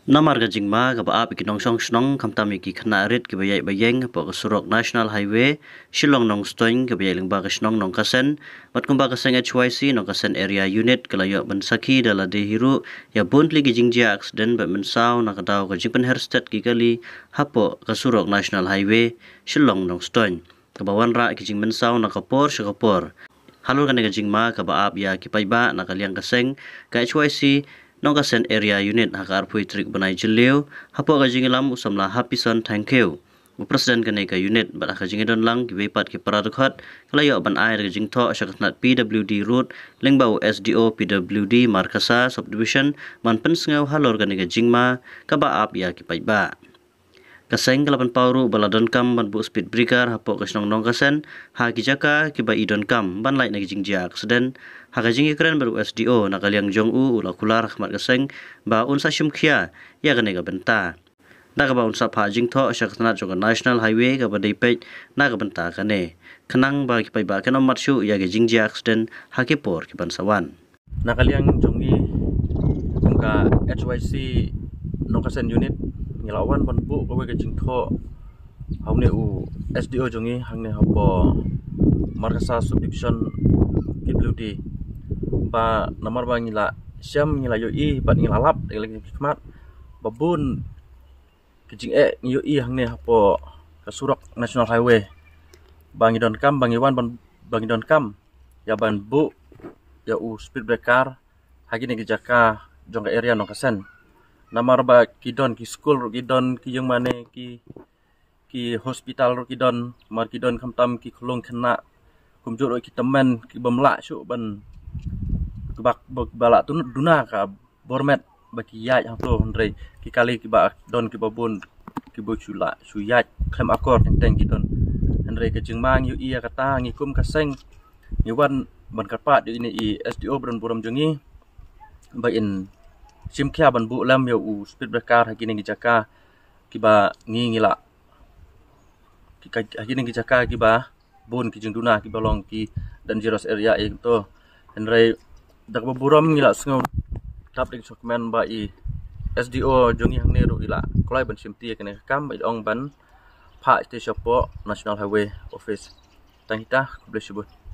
Namar ga jingma ga baap ki nong song snong kamtami ki khana rit ki bayai bayeng po ka surok national highway Shillong nong stoing ki bayai lingba ka snong nong kasen bat kumba ka seng HYC nong kasen area unit kalayo ban sakhi dala de hiru ya bontli ki jingjia accident ba mensaw na kadaw ka jingpen herstet ki kali hapo ka surok national highway Shillong nong stoing ka bawan ra ki jing mensaw na kapor shakapor halur ka jingma ka baap ya ki paiba na kaliang kaseng ka HYC nong kasen area unit hakar pui trik banai jeliu hapo ka jingilam usamla hapison thank you presiden kene ka unit ba ka jingidon lang ki bepat ki paradukhat kalayo ban air ka jingtho syakatnat PWD road lingbau SDO PWD Markasa subdivision man pensngau halor kene ka jingma ka baap ya ki paiba kaseng kalapan pauru baladon kam ban bu speed breaker hapo kasnong nong kasen ha ki jaka ki ba idon kam ban lai na ki jingjia accident ha ka jingi kren baru SDO na kaliang jong u ula kular khmat kaseng ba unsa syumkhia ya kane ka benta na ka ba unsa pha jingtho syakatna jong national highway ka ba deipet na ka benta kane khanang ba ki pai ba kano matsu ya ki jingjia accident ha ki por ki ban sawan na kaliang jongi kumka HYC nong kasen unit ngelawan banbu kowe ke jingtho haune u SDO jongi hangne hapo Markasa subdivision PWD ba nomor ba ngila syam ngila yoi bat ngilalap lagi hikmat babun kijing yoi hangne hapo kasurok national highway bangidon kam bangiwan bangidon kam ya banbu ya u speed breaker hagi negi jaka jongga area nong kasen namar ba kidon ki school kidon ki yang mane ki hospital kidon mar kidon kamtam ki khulung khna kumjur ki temen ki bamla syu ban bak bala tu duna ka bormet ba ki yaj hang to ndrei ki kali ki ba don ki babun ki bo chula su yaj khem akor teng kidon ndrei ke jingmang yu iya kata ngikum kaseng ngiwan ban karpa di ini i SDO bron buram jongi ba in simkhia ban bu lam yo u speed breaker hagi ngi jaka kiba ngila hagi ngi jaka kiba bun ki jingduna ki balong ki dangerous area to henrai dak buram ngila sngau tap dik dokumen ba i SDO jongi hang neru ila klai ban simti kene kam ba ong ban pha te shopo national highway office tangita bless you.